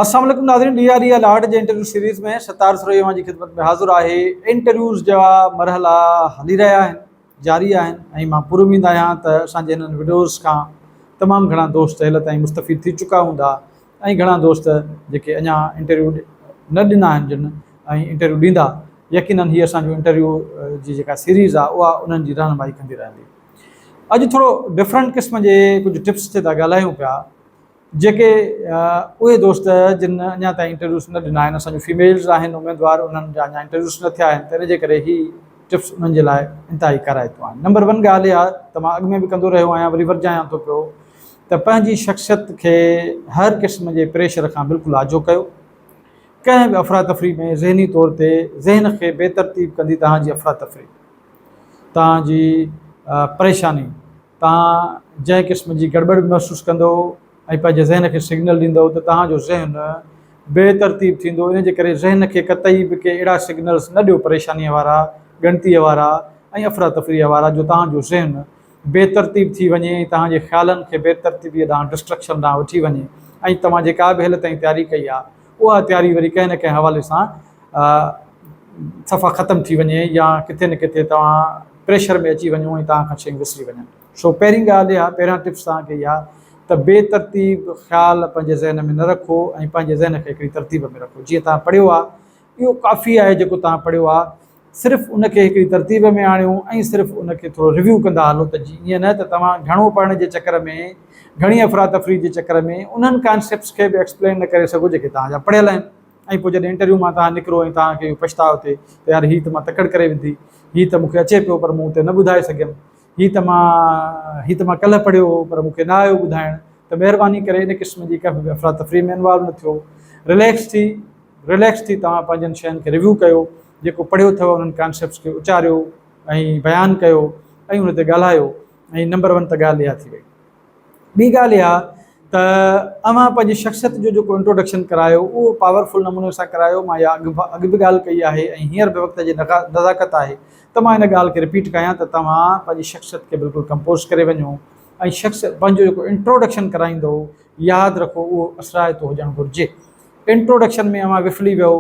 अस्सलाम वालेकुम नाज़रीन, DRE अलर्ट जे इंटरव्यू सीरीज़ में सत्तार सुरैया जी ख़िदमत में हाज़िर आहे। इंटरव्यूज़ जा मरहला हली रहिया आहिनि, जारी आहिनि, ऐं मां पूरी उम्मीद आहियां त असांजे हिननि वीडियोज़ खां तमामु घणा दोस्त हिन ताईं मुस्तफ़ीद थी चुका हूंदा, ऐं घणा दोस्त जेके अञा इंटरव्यू न ॾिना आहिनि जिन ऐं इंटरव्यू ॾींदा, यकीनन हीअ असांजो इंटरव्यू जी जेका सीरीज़ आहे उहा उन्हनि जी रहनुमाई कंदी रहंदी। अॼु थोरो डिफरेंट क़िस्म जे कुझु टिप्स ते था ॻाल्हायूं पिया, जेके उहे दोस्त जिन अञा ताईं इंटरव्यूज़ न ॾिना आहिनि, असांजो फीमेल्स आहिनि उमेदवार, उन्हनि जा अञा इंटरव्यूज़ न थिया आहिनि, त इन जे करे ही टिप्स उन्हनि जे लाइ इंतिहाई कराइतो आहे। नंबर 1 ॻाल्हि इहा त मां अॻु में बि कंदो रहियो आहियां, वरी वरजायां थो पियो, त पंहिंजी शख़्सियत खे हर क़िस्म जे प्रेशर खां बिल्कुलु आजो कयो। कंहिं बि अफ़रा तफ़री में ज़हनी तौर ते ज़हन खे बेतरतीब कंदी तव्हांजी अफ़रा तफ़री, तव्हांजी परेशानी, तव्हां जंहिं क़िस्म जी गड़बड़ महसूसु कंदो ऐं पंहिंजे ज़हन खे सिग्नल ॾींदव त तव्हांजो ज़हन बेतरतीब थींदो। इन जे करे ज़हन खे कतई बि के अहिड़ा सिग्नल्स न ॾियो परेशानीअ वारा, ॻणतीअ वारा ऐं अफ़रा तफ़रीअ वारा, जो तव्हांजो ज़हन बेतरतीब थी वञे, तव्हांजे ख़्यालनि खे बेतरतीबीअ ॾांहुं डिस्ट्रक्शन ॾांहुं वठी वञे, ऐं तव्हां जेका बि हेल ताईं तयारी कई आहे उहा तयारी वरी कंहिं न कंहिं हवाले सां सफ़ा ख़तमु थी वञे, या किथे न किथे तव्हां प्रेशर में अची वञो ऐं तव्हां खां शयूं विसरी वञनि। सो पहिरीं ॻाल्हि इहा, पहिरियां टिप्स तव्हांखे इहा त बेतरतीब ख़्याल पंहिंजे ज़हन में न रखो ऐं पंहिंजे ज़हन खे हिकिड़ी तरतीब में रखो। जीअं तव्हां पढ़ियो आहे, इहो काफ़ी आहे जेको तव्हां पढ़ियो आहे, सिर्फ़ु उनखे हिकिड़ी तरतीब में आणियो ऐं सिर्फ़ु उनखे थोरो रिव्यू कंदा हलो, त ईअं न त तव्हां घणो पढ़ण जे चकर में, घणी अफ़रा तफ़री जे चकर में उन्हनि कॉन्सेप्ट्स खे बि एक्सप्लेन न करे सघो जेके तव्हांजा पढ़ियल आहिनि, ऐं पोइ जॾहिं इंटरव्यू मां तव्हां निकिरो ऐं तव्हांखे पछताव थिए त यार हीअ त मां तकड़ करे विधी, हीअ त मूंखे अचे पियो पर मूं हुते न ॿुधाए सघियमि, हीअ त मां कल्ह पढ़ियो पर मूंखे न आयो ॿुधाइणु। त महिरबानी करे इन क़िस्म जी कंहिं बि अफ़रा तफ़री में इन्वॉल्व न थियो। रिलैक्स थी तव्हां पंहिंजनि शयुनि खे रिव्यू कयो, जेको पढ़ियो अथव उन्हनि कॉन्सेप्ट्स खे उचारियो ऐं बयानु कयो ऐं उन ते ॻाल्हायो। ऐं नंबर 1 त ॻाल्हि इहा थी वई। ॿी ॻाल्हि इहा त अव्हां पंहिंजी शख़्सियत जो जेको इंट्रोडक्शन करायो उहो पावरफुल नमूने सां करायो। मां इहा अॻु बि ॻाल्हि कई आहे, ऐं हींअर बि वक़्त जी नज़ाकत आहे त मां इन ॻाल्हि खे रिपीट कयां त तव्हां पंहिंजी शख़्सियत खे बिल्कुलु कंपोज़ करे वञो, ऐं शख़्सियत पंहिंजो जेको इंट्रोडक्शन कराईंदो, यादि रखो उहो असराइतो हुजणु घुरिजे। इंट्रोडक्शन में अव्हां विफली वियो,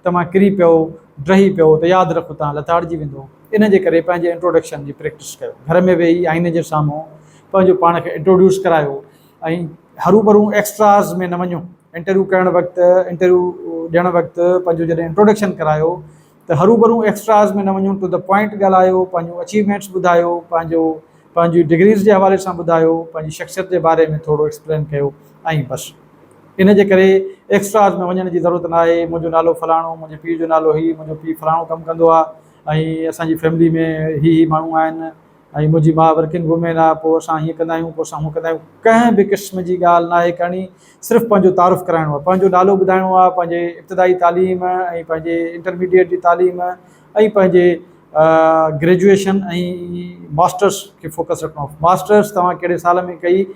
तव्हां किरी पियो, ड्रही पियो, त यादि रखो तव्हां लताड़िजी वेंदो। इन जे करे पंहिंजे इंट्रोडक्शन जी प्रैक्टिस कयो, घर में वेही आईने जे साम्हूं पंहिंजो पाण खे इंट्रोड्यूस करायो, ऐं हरू भरू एक्स्ट्राज़ में न वञो। इंटरव्यू करणु वक़्तु, इंटरव्यू ॾियणु वक़्तु पंहिंजो जॾहिं इंट्रोडक्शन करायो त हरू भरू एक्स्ट्राज़ में न वञो, टू द पॉइंट ॻाल्हायो, पंहिंजो अचीवमेंट्स ॿुधायो, पंहिंजी डिग्रीज़ जे हवाले सां ॿुधायो, पंहिंजी शख़्सियत जे बारे में थोरो एक्सप्लेन कयो, ऐं बसि। इन जे करे एक्स्ट्राज़ में वञण जी ज़रूरत न आहे। मुंहिंजो नालो फलाणो, मुंहिंजे पीउ जो नालो हीउ, मुंहिंजो पीउ फलाणो कमु कंदो आहे, ऐं असांजी फैमिली में ही माण्हू आहिनि, ऐं मुंहिंजी माउ वर्किंग वूमेन आहे, पोइ असां हीअं कंदा आहियूं, पोइ असां हूअं कंदा आहियूं। कंहिं बि क़िस्म जी ॻाल्हि न आहे करणी, सिर्फ़ु पंहिंजो तारीफ़ कराइणो आहे, पंहिंजो नालो ॿुधाइणो आहे, पंहिंजे इब्तिदाई तालीम ऐं पंहिंजे इंटरमीडिएट जी तालीम ऐं पंहिंजे ग्रेजुएशन ऐं मास्टर्स खे फोकस रखिणो आहे। मास्टर्स तव्हां कहिड़े साल में कई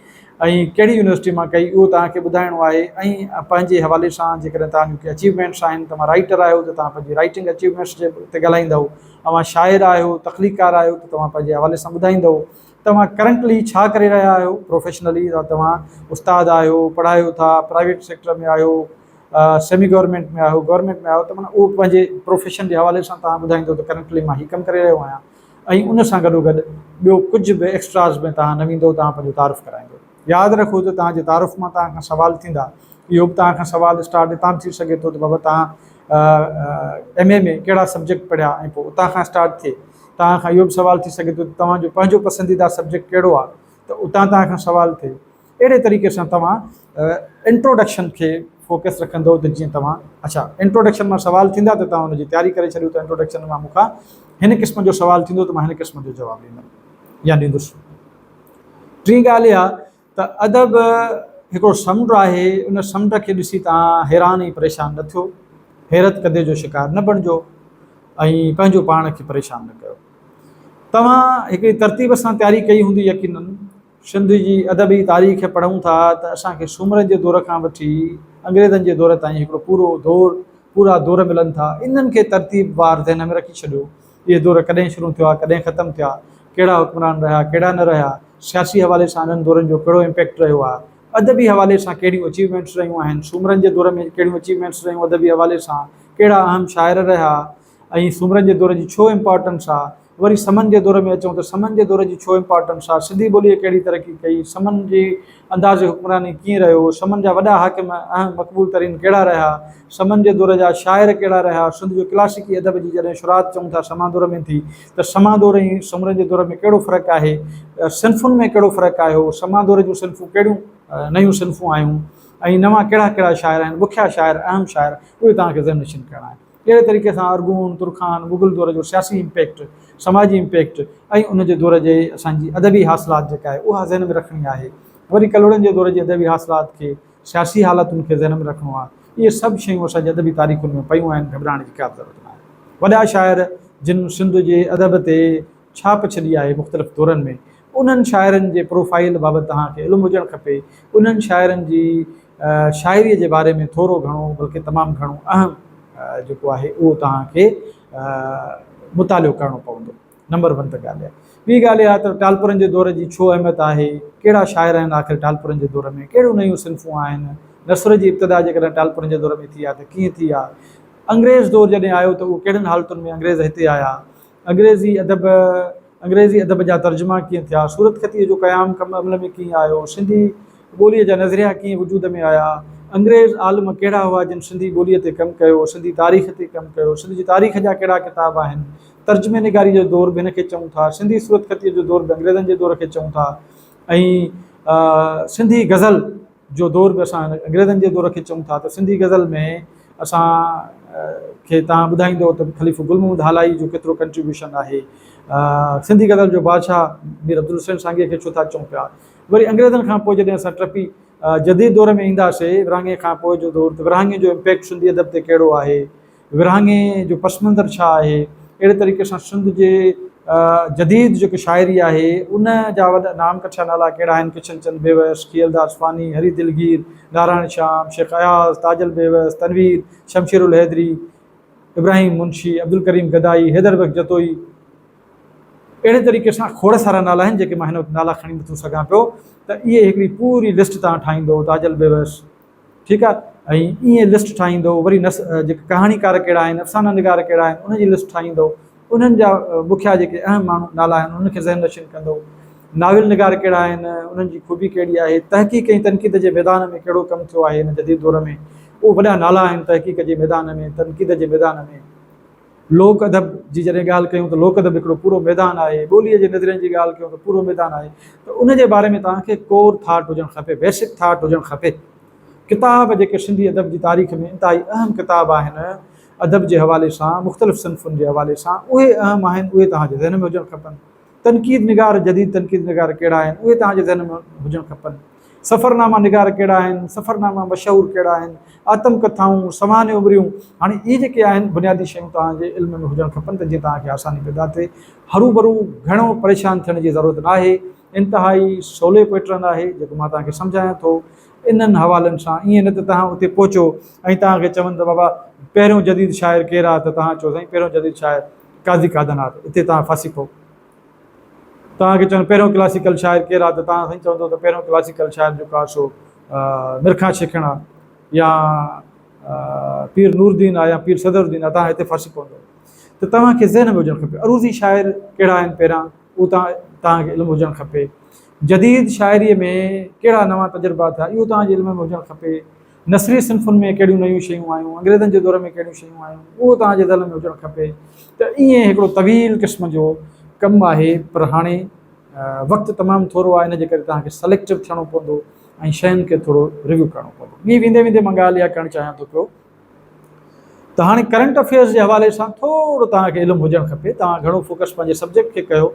ऐं कहिड़ी यूनिवर्सिटी मां कई उहो तव्हांखे ॿुधाइणो आहे। ऐं पंहिंजे हवाले सां जेकॾहिं तव्हांखे अचीवमेंट्स आहिनि, तव्हां राइटर आहियो त तव्हां पंहिंजी राइटिंग अचीवमेंट्स जे ते ॻाल्हाईंदव, तव्हां शाइर आहियो, तख़लीकार आहियो, त तव्हां पंहिंजे हवाले सां ॿुधाईंदव, तव्हां करंटली छा करे रहिया आहियो प्रोफेशनली, तव्हां उस्ताद आहियो, पढ़ायो था, प्राइवेट सेक्टर में आहियो, सेमी गवर्नमेंट में आहियो, गवर्नमेंट में आहियो, त माना उहो पंहिंजे प्रोफेशन जे हवाले सां तव्हां ॿुधाईंदव त करंटली मां हीउ कमु करे रहियो आहियां। ऐं उन सां गॾोगॾु ॿियो कुझु बि एक्स्ट्राज़ में तव्हां न वेंदो, तव्हां पंहिंजो तारीफ़ कराईंदो। यादि रखो त तव्हांजे तारीफ़ मां तव्हां खां सवाल थींदा। इहो बि तव्हां खां सवाल स्टार्ट हितां थी सघे थो त बाबा तव्हां MA में कहिड़ा सब्जेक्ट पढ़िया, ऐं पोइ उतां खां स्टार्ट थिए। तव्हां खां इहो बि सवाल थी सघे थो त तव्हांजो पंहिंजो पसंदीदा सब्जेक्ट कहिड़ो आहे, त उतां तव्हां खां सवाल थिए। अहिड़े तरीक़े सां तव्हां इंट्रोडक्शन खे फोकस रखंदव, त जीअं तव्हां इंट्रोडक्शन मां सवाल थींदा त तव्हां हुनजी तयारी करे छॾियो, त इंट्रोडक्शन मां मूंखां हिन क़िस्म जो सवाल थींदो त मां हिन क़िस्म जो जवाबु ॾींदुमि या ॾींदुसि। टी ॻाल्हि इहा त अदब हिकिड़ो समुंड आहे, उन समुंड खे ॾिसी तव्हां हैरान ऐं परेशान न थियो, हैरत कदे जो शिकार न बणिजो, ऐं पंहिंजो पाण खे परेशान न कयो। तव्हां हिकिड़ी तरतीब सां तयारी कई हूंदी यकीनन। सिंध जी अदबी तारीख़ पढ़ूं था त असांखे सूमरनि जे दौर खां वठी अंग्रेज़नि जे दौर ताईं हिकिड़ो पूरा दौर मिलनि था। इन्हनि खे तरतीब वार ध्यान में रखी छॾियो, इहे दौर कॾहिं शुरू थिया, कॾहिं ख़तमु थिया, कहिड़ा हुक्मरान रहिया, कहिड़ा न रहिया, सियासी हवाले सां इन्हनि दौरनि जो कहिड़ो इम्पैक्ट रहियो आहे, अदबी हवाले सां कहिड़ियूं अचीवमेंट्स रहियूं आहिनि, सूमरनि जे दौर में कहिड़ियूं अचीवमेंट्स रहियूं अदबी हवाले सां, कहिड़ा अहम शाइर रहिया ऐं सूमरनि जे दौर जी छो इम्पॉर्टेंस आहे। वरी समन जे दौर में अचूं त समन जे दौर जी छो इम्पॉर्टेंस आहे, सिंधी ॿोलीअ कहिड़ी तरक़ी कई, समन जी अंदाज़ हुक्मरानी कीअं रहियो, समन जा वॾा हाकिम अहम मक़बूल तरीन कहिड़ा रहिया, समन जे दौर जा शाइर कहिड़ा रहिया, सिंध जो क्लासिकी अदब जी जॾहिं शुरूआति चऊं था समा दौर में थी, त समा दौर ऐं सूमरनि जे दौर में कहिड़ो फ़र्क़ु आहे, सिन्फ़ुनि में कहिड़ो फ़र्क़ु आयो, समा दौर जूं सिन्फ़ूं कहिड़ियूं नयूं सिन्फ़ूं आयूं ऐं नवां कहिड़ा कहिड़ा शाइर आहिनि, मुखिया शाइर अहम शाइर, उहे तव्हांखे ज़हननशीन करणा आहिनि। अहिड़े तरीक़े सां अरगून, तुरखान, मुग़ल दौर जो सियासी इम्पैक्ट, समाजी इम्पैक्ट ऐं उनजे दौर जे असांजी अदबी हासिलात जेका आहे उहा ज़हन में रखणी आहे। वरी कलोड़नि जे दौर जी अदबी हासिलात खे, सियासी हालतुनि खे ज़हन में रखिणो आहे। इहे सभु शयूं असांजी अदबी तारीख़ुनि में पयूं आहिनि, घबराइण जी का ज़रूरत न आहे। वॾा शाइर जिन सिंध जे अदब ते छाप छॾी आहे मुख़्तलिफ़ दौरनि में, उन्हनि शाइरनि जे प्रोफाइल बाबति तव्हांखे इल्मु हुजणु खपे। उन्हनि शाइरनि जी शाइरीअ जे बारे में थोरो घणो बल्कि तमामु घणो अहम जेको आहे उहो तव्हांखे मुतालियो करिणो पवंदो। नंबर 1 त ॻाल्हि आहे। ॿी ॻाल्हि इहा त टालपुरनि जे दौर जी छो अहमियत आहे, कहिड़ा शाइर आहिनि आख़िर टालपुरनि जे दौर में, कहिड़ियूं नयूं सिन्फ़ूं आहिनि, नसर जी इब्तिदा जेकॾहिं टालपुरनि जे दौर में थी आहे त कीअं थी आहे, अंग्रेज़ दौर जॾहिं आयो त उहो कहिड़ियुनि हालतुनि में अंग्रेज़ हिते आया, अंग्रेज़ी अदब जा तर्जुमा कीअं थिया, सूरत खतीअ जो क़याम कम अमल में कीअं आयो, सिंधी ॿोलीअ जा नज़रिया कीअं वजूद में आया, अंग्रेज़ आलिम कहिड़ा हुआ जिन सिंधी ॿोलीअ ते कमु कयो, सिंधी तारीख़ ते कमु कयो, सिंध जी तारीख़ जा कहिड़ा किताब आहिनि, तर्जुमे निगारी जो दौर बि हिन खे चऊं था, सिंधी सूरत खतीअ जो दौर बि अंग्रेज़नि जे दौर खे चऊं था, ऐं सिंधी गज़ल जो दौर बि असां अंग्रेज़नि जे दौर खे चऊं था। त सिंधी गज़ल में असां खे तव्हां ॿुधाईंदो त ख़लीफ़ गुल महमूद हालाई जो केतिरो कंट्रीब्यूशन आहे, सिंधी गज़ल जो बादशाह मीर अब्दुल हुसैन सांगीअ खे छो था चऊं पिया। वरी अंग्रेज़नि खां पोइ जॾहिं असां टपी जदीद दौर में ईंदासीं, विरहाङे खां पोइ जो दौर, त विरहाङे जो इम्पैक्ट सिंधी अदब ते कहिड़ो आहे, विरहाङे जो पस मंज़र छा आहे। अहिड़े तरीक़े सां सिंध जे जदीद जेकी शाइरी आहे उन जा वॾा नाम कछा नाला कहिड़ा आहिनि, किशन चंद बेवस, खियलदास फ़ानी, हरी दिलगीर, नारायण श्याम, शेख अयाज़, ताजल बेवस, तनवीर, शमशीर उल हैदरी, इब्राहिम मुंशी, अब्दुल करीम गदाई, हैदर बख़्श जतोई। अहिड़े तरीक़े सां खोड़ सारा नाला आहिनि जेके मां हिन वक़्तु नाला खणी नथो सघां पियो। त इहे हिकिड़ी पूरी लिस्ट तव्हां ठाहींदो, ताजल बेवस, ठीकु आहे, ऐं ईअं लिस्ट ठाहींदो। वरी जेके कहाणीकार कहिड़ा आहिनि, अफ़साना निगार कहिड़ा आहिनि, उनजी लिस्ट ठाहींदो। उन्हनि जा मुखिया जेके अहम माण्हू नाला आहिनि उनखे ज़हन नशीन कंदो। नाविल निगार कहिड़ा आहिनि, उन्हनि जी ख़ूबी कहिड़ी आहे, तहक़ीक़ ऐं तनक़ीद जे मैदान में कहिड़ो कमु थियो आहे हिन जदीद दौर में, उहे वॾा नाला आहिनि तहक़ीक़ जे मैदान में, तनक़ीद जे मैदान में। लोक अदब जी जॾहिं ॻाल्हि कयूं त लोक अदब हिकिड़ो पूरो मैदान आहे, ॿोलीअ जे नज़रियनि जी ॻाल्हि कयूं त पूरो मैदान आहे। त उनजे बारे में तव्हांखे कोर थाट हुजणु खपे, बेसिक थाट हुजणु खपे। किताब जेके सिंधी अदब जी तारीख़ में इंतिहाई अहम किताब आहिनि अदब जे हवाले सां, मुख़्तलिफ़ सिन्फ़ुनि जे हवाले सां, उहे अहम आहिनि, उहे तव्हांजे ज़हन में हुजणु खपनि। तनक़ीद निगार, जदीद तनक़ीद निगार कहिड़ा आहिनि, उहे तव्हांजे ज़हन में हुजणु खपनि। सफ़रनामा निगार कहिड़ा आहिनि, सफ़रनामा मशहूरु कहिड़ा आहिनि, आतम कथाऊं, समान उमिरियूं। हाणे इहे जेके आहिनि बुनियादी शयूं तव्हांजे इल्म में हुजणु खपनि त जीअं तव्हांखे आसानी पैदा थिए। हरू भरू घणो परेशान थियण जी ज़रूरत न आहे, इंतिहाई सवले पैटर्न आहे जेको मां तव्हांखे सम्झायां थो। इन्हनि हवालनि सां ईअं न त तव्हां उते पहुचो ऐं तव्हांखे चवनि त बाबा पहिरियों जदीद शाइर केरु आहे, त तव्हां चओ साईं पहिरियों जदीद शाइर काज़ी कादनार, हिते तव्हां फासी पओ। तव्हांखे चवनि पहिरियों क्लासिकल शाइर केरु आहे, त तव्हां साईं चवंदो त पहिरियों क्लासिकल शाइर जेको आहे सो मिरखा शेखण आहे, या पीर नूरदीन आहे, या पीर सदरुद्दीन आहे, तव्हां हिते फासी पवंदो। त तव्हांखे ज़हन में हुजणु खपे अरूज़ी शाइर कहिड़ा आहिनि पहिरां, उहो तव्हांखे इल्मु हुजणु खपे। जदीद शाइरीअ में कहिड़ा नवां तजुर्बा थिया, इहो तव्हांजे इल्म में हुजणु खपे। नसरी सिन्फ़ुनि में कहिड़ियूं नयूं शयूं आयूं, अंग्रेज़नि जे दौर में कहिड़ियूं शयूं आयूं, उहो तव्हांजे दिलि में हुजणु खपे। त ईअं हिकिड़ो तवील क़िस्म जो कमु आहे, पर हाणे वक़्तु तमामु थोरो आहे, इन जे करे तव्हांखे सलेक्टिव थियणो पवंदो ऐं शयुनि खे थोरो रिव्यू करिणो पवंदो। ॿी वेंदे वेंदे मां ॻाल्हि इहा करणु चाहियां थो पियो त हाणे करंट अफेयर्स जे हवाले सां थोरो तव्हांखे इल्मु हुजणु खपे। तव्हां घणो फोकस पंहिंजे सब्जेक्ट खे कयो,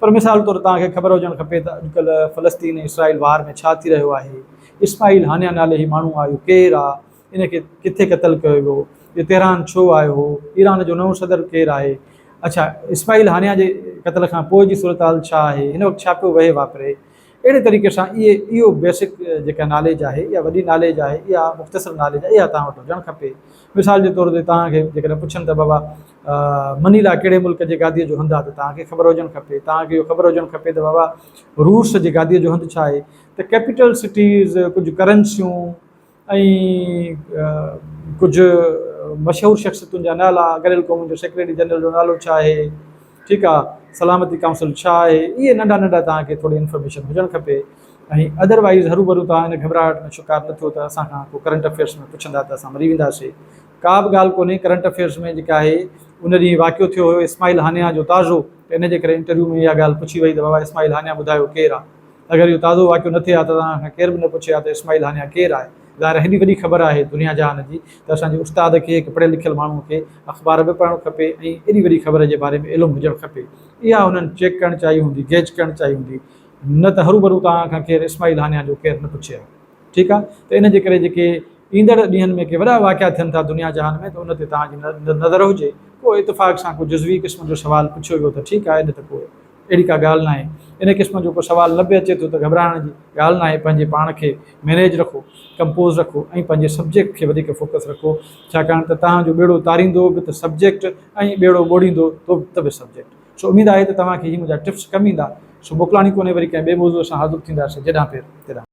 पर मिसाल तौरु तव्हांखे ख़बर हुजणु खपे त अॼुकल्ह फ़लस्तीन ऐं इसराइल वार में छा थी रहियो आहे। इस्माइल हानिया नाले ही माण्हू आहे, केरु आहे, इनखे किथे क़तलु कयो वियो, इहो तेहरान छो आयो हो, ईरान जो नओं सदर केरु आहे, अच्छा इस्माइल हानिया जे क़तल खां पोइ जी सूरत हाल छा आहे, हिन वक़्तु छा पियो वहे वापरे, अहिड़े तरीक़े सां इहो बेसिक जेका नॉलेज आहे इहा वॾी नॉलेज आहे, इहा मुख़्तसिर नॉलेज आहे, इहा तव्हां वटि हुजणु खपे। मिसाल जे तौर ते तव्हांखे जेकॾहिं पुछनि त बाबा मनीला कहिड़े मुल्क जे गादीअ जो हंधु आहे, त तव्हांखे ख़बर हुजणु खपे। तव्हांखे इहो ख़बर हुजणु खपे त बाबा रूस जे गादीअ जो हंधु छा आहे, त कैपिटल सिटीज़, कुझु करंसियूं ऐं कुझु मशहूरु शख़्सियतुनि जा नाला, गॾियल क़ौमुनि जो सेक्रेटरी जनरल जो नालो छा आहे, ठीकु आहे, सलामती काउंसिल छा आहे, इहे नंढा नंढा तव्हांखे थोरी इंफॉर्मेशन हुजणु खपे। ऐं अदरवाइज़ हरू भरू तव्हां हिन घबराहट में शिकार न थियो त असां खां को करंट अफेयर्स में पुछंदा त असां मरी वेंदासीं। का बि ॻाल्हि कोन्हे। करंट अफेयर्स में जेका आहे उन ॾींहुं वाक़ियो थियो हुयो इस्माइल हानिया जो ताज़ो, त इन जे करे इंटरव्यू में इहा ॻाल्हि पुछी वई त बाबा इस्माइल हानिया ॿुधायो केरु आहे। अगरि इहो ताज़ो वाक़ियो न थिए हा त तव्हां खां केर बि न पुछे हा त इस्माइल हानिया केरु आहे। ज़ाहिर हेॾी वॾी ख़बर आहे दुनिया जहान जी, त असांजे उस्ताद खे, हिकु पढ़ियल लिखियल माण्हूअ खे अख़बार बि पढ़णु खपे ऐं एॾी वॾी ख़बर जे बारे में इल्मु हुजणु खपे। इहा हुननि चेक करणु चाहियो हूंदी, गेज करणु चाहियो हूंदी, न त हरू भरू तव्हां खां केरु इस्माइल हानिया जो केरु न पुछे हा। ठीकु आहे। त इन जे करे जेके ईंदड़ ॾींहंनि में के वॾा वाक़िया थियनि था दुनिया जहान में, त उन ते तव्हांजी नज़र हुजे। को इतफ़ाक़ सां को जुज़वी क़िस्म जो सुवालु पुछियो वियो त ठीकु आहे, न त को अहिड़ी का ॻाल्हि न आहे। इन क़िस्म जो को सुवालु न बि अचे थो त घबराइण जी ॻाल्हि न आहे। पंहिंजे पाण खे मैनेज रखो, कंपोज़ रखो ऐं पंहिंजे सब्जेक्ट खे वधीक फोकस रखो, छाकाणि त तव्हांजो ॿेड़ो तारींदो बि त सब्जेक्ट ऐं ॿेड़ो ॿोड़ींदो त बि सब्जेक्ट। सो उमेदु आहे त तव्हांखे हीअ मुंहिंजा टिप्स कमु ईंदा। सो मोकिलाणी कोन्हे, वरी कंहिं ॿिए मौज़ूअ सां हाज़िर थींदासीं। जॾहिं पियर तॾहिं।